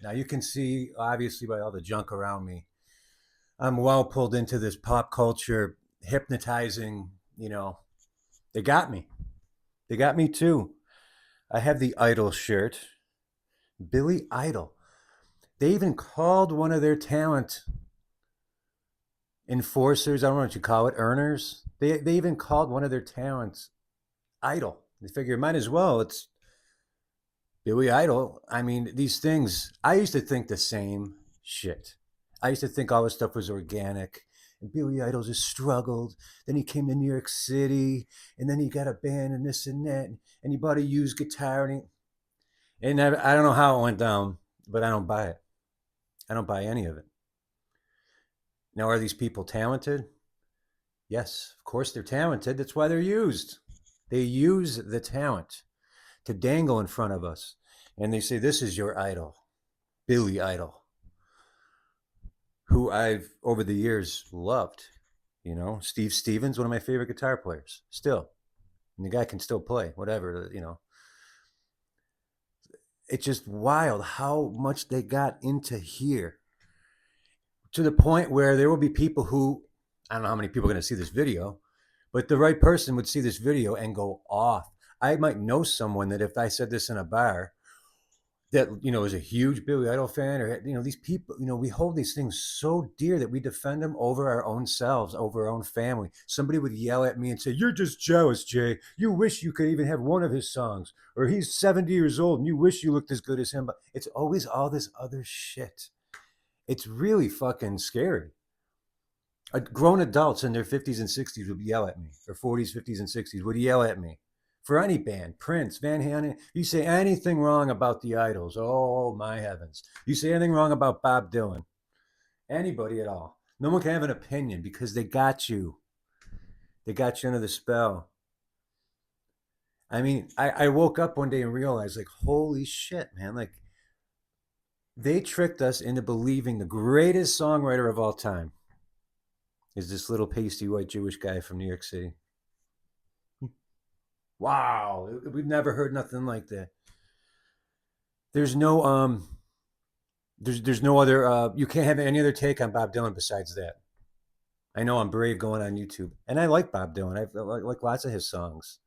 Now you can see, obviously, by all the junk around me, I'm well pulled into this pop culture, hypnotizing. They got me. They got me too. I have the Idol shirt. Billy Idol. They even called one of their talent enforcers, I don't know what you call it, earners. They even called one of their talents Idol. They figure might as well. It's Billy Idol. I mean, these things, I used to think the same shit. I used to think all this stuff was organic. And Billy Idol just struggled. Then he came to New York City, and then he got a band and this and that. And he bought a used guitar. And I don't know how it went down, but I don't buy it. I don't buy any of it. Now, are these people talented? Yes, of course they're talented. That's why they're used. They use the talent to dangle in front of us. And they say, this is your idol, Billy Idol, who I've, over the years, loved. Steve Stevens, one of my favorite guitar players, still. And the guy can still play, whatever. It's just wild how much they got into here, to the point where there will be people who, I don't know how many people are going to see this video, but the right person would see this video and go off. I might know someone that if I said this in a bar, that is a huge Billy Idol fan, or these people, we hold these things so dear that we defend them over our own selves, over our own family. Somebody would yell at me and say, "You're just jealous, Jay. You wish you could even have one of his songs," or "He's 70 years old and you wish you looked as good as him." But it's always all this other shit. It's really fucking scary. Grown adults in their 50s and 60s would yell at me, or 40s, 50s, and 60s would yell at me for any band, Prince, Van Halen. You say anything wrong about the Idols, oh my heavens. You say anything wrong about Bob Dylan, anybody at all. No one can have an opinion because they got you. They got you under the spell. I mean, I woke up one day and realized, like, holy shit, man. Like, they tricked us into believing the greatest songwriter of all time is this little pasty white Jewish guy from New York City. Wow, we've never heard nothing like that. There's no there's no other you can't have any other take on Bob Dylan besides that. I know I'm brave going on YouTube, and I like Bob Dylan. I like lots of his songs,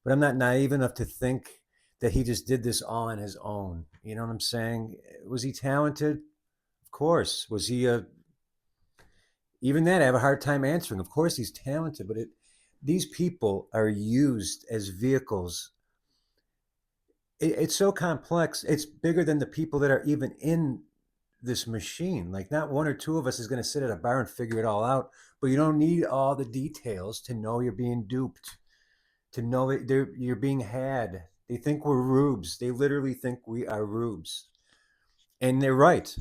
but I'm not naive enough to think that he just did this all on his own. You know what I'm saying? Was he talented? Of course. Was he a even that I have a hard time answering. Of course he's talented, but these people are used as vehicles. It's so complex. It's bigger than the people that are even in this machine. Like, not one or two of us is going to sit at a bar and figure it all out, but you don't need all the details to know you're being duped, to know that you're being had. They think we're rubes. They literally think we are rubes. And they're right.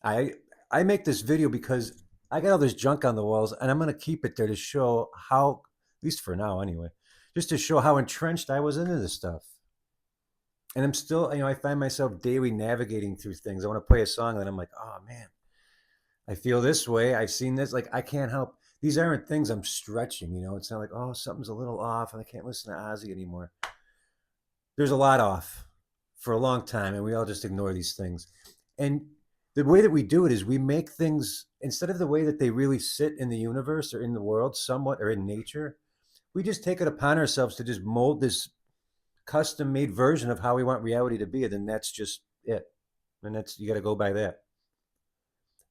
I I make this video because I got all this junk on the walls, and I'm going to keep it there to show how, at least for now anyway, just to show how entrenched I was into this stuff. And I'm still, I find myself daily navigating through things. I want to play a song, and I'm like, oh man, I feel this way. I've seen this. Like, I can't help. These aren't things I'm stretching. It's not like, oh, something's a little off, and I can't listen to Ozzy anymore. There's a lot off for a long time, and we all just ignore these things. And the way that we do it is we make things, instead of the way that they really sit in the universe or in the world somewhat, or in nature, we just take it upon ourselves to just mold this custom made version of how we want reality to be. And then that's just it. And you got to go by that.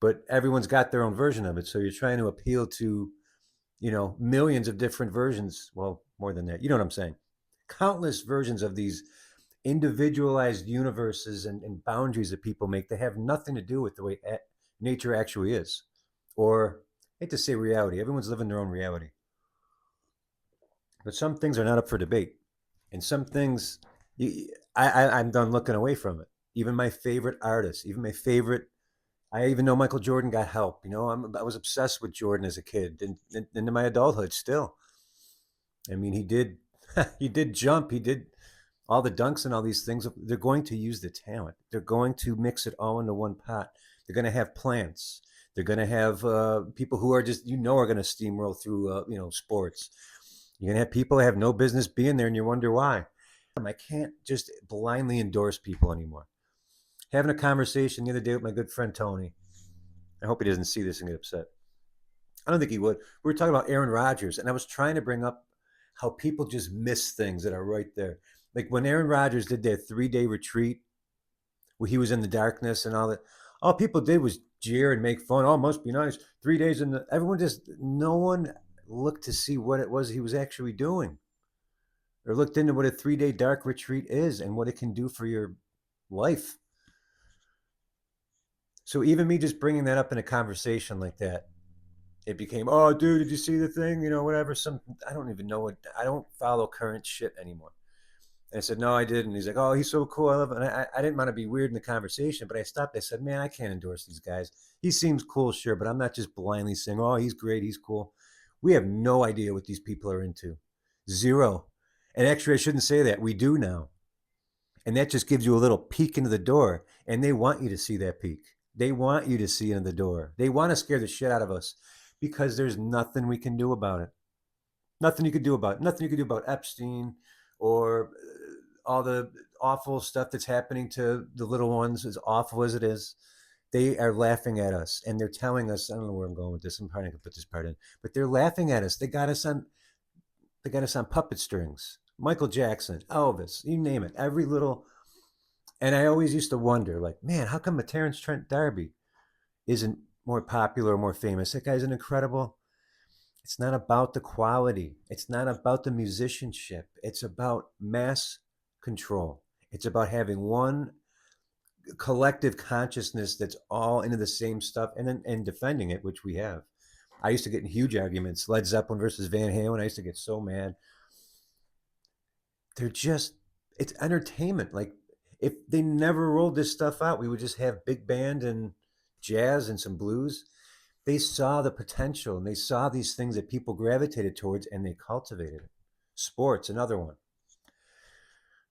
But everyone's got their own version of it. So you're trying to appeal to, millions of different versions. Well, more than that. You know what I'm saying? Countless versions of these individualized universes and boundaries that people make that have nothing to do with the way nature actually is. Or, I hate to say reality, everyone's living their own reality. But some things are not up for debate. And some things, I'm done looking away from it. Even my favorite artists, I even know Michael Jordan got help. I was obsessed with Jordan as a kid and into my adulthood still. I mean, he did, he did jump, he did all the dunks and all these things. They're going to use the talent. They're going to mix it all into one pot. They're going to have plants. They're going to have people who are just, are going to steamroll through, sports. You're going to have people that have no business being there, and you wonder why. I can't just blindly endorse people anymore. Having a conversation the other day with my good friend Tony. I hope he doesn't see this and get upset. I don't think he would. We were talking about Aaron Rodgers, and I was trying to bring up how people just miss things that are right there. Like when Aaron Rodgers did that 3 day retreat where he was in the darkness and all that, all people did was jeer and make fun. Oh, it must be nice. 3 days in the. Everyone just, no one looked to see what it was he was actually doing or looked into what a 3 day dark retreat is and what it can do for your life. So even me just bringing that up in a conversation like that, it became, oh, dude, did you see the thing? You know, whatever. Some, I don't even know what. I don't follow current shit anymore. And I said, no, I didn't. He's like, oh, he's so cool. I love it. And I didn't want to be weird in the conversation, but I stopped. I said, man, I can't endorse these guys. He seems cool, sure, but I'm not just blindly saying, oh, he's great, he's cool. We have no idea what these people are into. Zero. And actually, I shouldn't say that. We do now. And that just gives you a little peek into the door. And they want you to see that peek. They want you to see into the door. They want to scare the shit out of us because there's nothing we can do about it. Nothing you could do about it. Nothing you could do about Epstein or all the awful stuff that's happening to the little ones, as awful as it is. They are laughing at us and they're telling us, I don't know where I'm going with this. I'm probably gonna put this part in, but they're laughing at us. They got us on puppet strings. Michael Jackson, Elvis, you name it. Every little, and I always used to wonder, like, man, how come a Terrence Trent D'Arby isn't more popular or more famous? That guy's an incredible. It's not about the quality. It's not about the musicianship. It's about mass control. It's about having one collective consciousness that's all into the same stuff and defending it, which we have. I used to get in huge arguments. Led Zeppelin versus Van Halen. I used to get so mad. They're just, it's entertainment. Like if they never rolled this stuff out, we would just have big band and jazz and some blues. They saw the potential and they saw these things that people gravitated towards and they cultivated it. Sports, another one.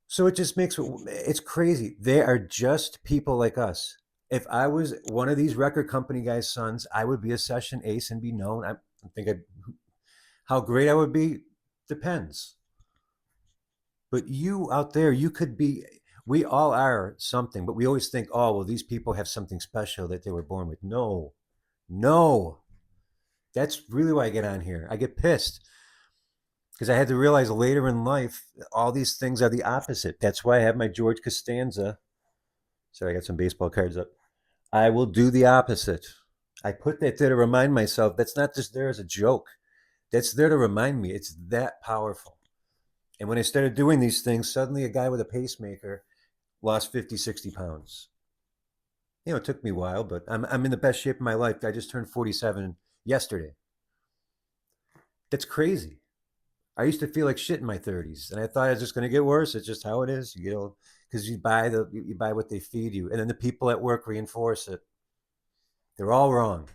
So it just makes it's crazy. They are just people like us. If I was one of these record company guys' sons, I would be a session ace and be known. I think how great I would be depends. But you out there, you could be. We all are something, but we always think, oh, well, these people have something special that they were born with. No, no. That's really why I get on here. I get pissed because I had to realize later in life, all these things are the opposite. That's why I have my George Costanza. Sorry, I got some baseball cards up. I will do the opposite. I put that there to remind myself that's not just there as a joke. That's there to remind me it's that powerful. And when I started doing these things, suddenly a guy with a pacemaker lost 50, 60 pounds. You know, it took me a while, but I'm in the best shape of my life. I just turned 47 yesterday. That's crazy. I used to feel like shit in my 30s, and I thought it was just going to get worse. It's just how it is. You get old because you buy what they feed you, and then the people at work reinforce it. They're all wrong. I'm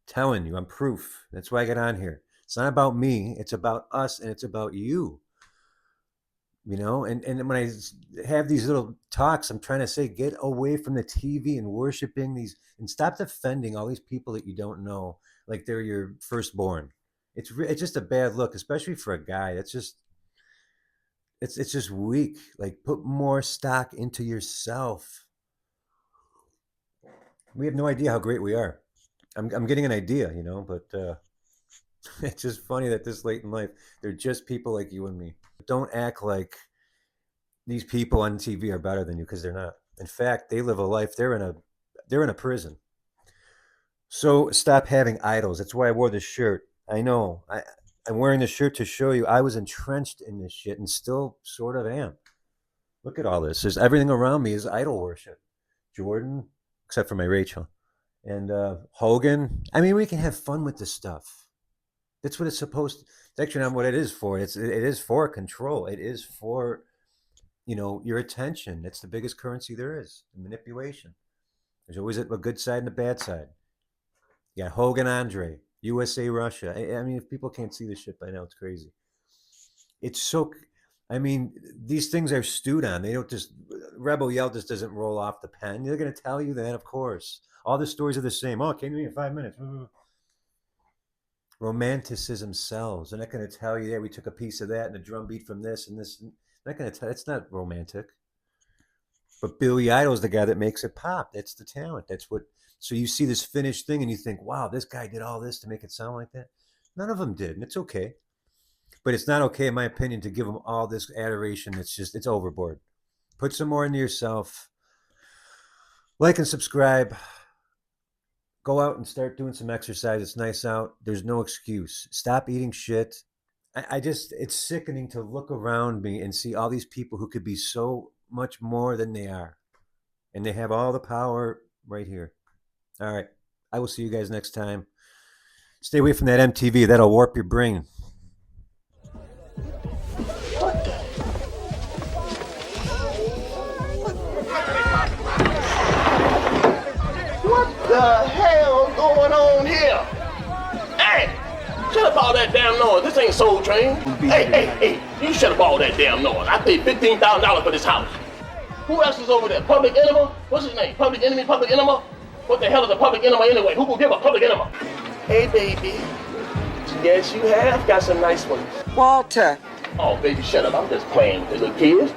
telling you, I'm proof. That's why I get on here. It's not about me. It's about us, and it's about you. You know, and when I have these little talks, I'm trying to say, get away from the TV and worshiping these, and stop defending all these people that you don't know, like they're your firstborn. It's just a bad look, especially for a guy. It's just weak. Like put more stock into yourself. We have no idea how great we are. I'm getting an idea, you know, but it's just funny that this late in life, they're just people like you and me. Don't act like these people on TV are better than you because they're not. In fact, they live a life. They're in a prison. So stop having idols. That's why I wore this shirt. I know. I'm wearing this shirt to show you I was entrenched in this shit and still sort of am. Look at all this. There's everything around me is idol worship. Jordan, except for my Rachel, and Hogan. I mean, we can have fun with this stuff. That's what it's supposed to. It's actually not what it is for. It is for control. It is for your attention. It's the biggest currency there is. Manipulation. There's always a good side and a bad side. You got Hogan, Andre, USA, Russia. I mean, if people can't see this shit by now, it's crazy. It's so. I mean, these things are stewed on. They don't just Rebel Yell just doesn't roll off the pen. They're going to tell you that, of course. All the stories are the same. Oh, came to me in 5 minutes. Romanticism sells. They're not going to tell you, yeah, we took a piece of that and a drum beat from this and this. They're not going to tell. It's not romantic. But Billy Idol's the guy that makes it pop. That's the talent. That's what. So you see this finished thing and you think, wow, this guy did all this to make it sound like that. None of them did, and it's okay. But it's not okay, in my opinion, to give them all this adoration. It's overboard. Put some more into yourself. Like and subscribe. Go out and start doing some exercise. It's nice out. There's no excuse. Stop eating shit. It's sickening to look around me and see all these people who could be so much more than they are. And they have all the power right here. All right. I will see you guys next time. Stay away from that MTV. That'll warp your brain. What the hell going on here? Hey, shut up all that damn noise. This ain't Soul Train. Hey, you shut up all that damn noise. I paid $15,000 for this house. Who else is over there? Public Enema? What's his name? Public Enemy? Public Enema? What the hell is a Public Enema anyway? Who will give a Public Enema? Hey, baby. Yes, you have got some nice ones. Walter. Oh, baby, shut up. I'm just playing with the little kids.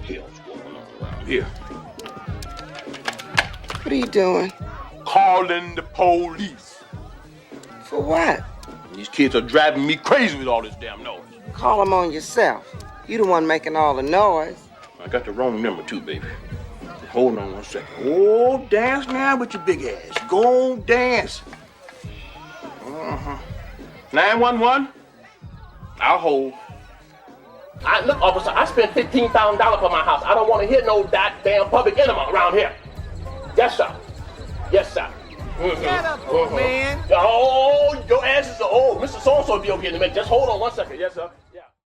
Hell's going on around here? What are you doing? Calling the police. For what? These kids are driving me crazy with all this damn noise. Call them on yourself. You the one making all the noise. I got the wrong number too, baby. Hold on 1 second. Oh, dance now with your big ass. Go on, dance. 911? I'll hold. Look, officer, I spent $15,000 for my house. I don't want to hear no goddamn Public Enema around here. Yes, sir. Yes, sir. Shut up, old man. Oh, your ass is Mr. So-and-so will be over here in a minute. Just hold on 1 second. Yes, sir.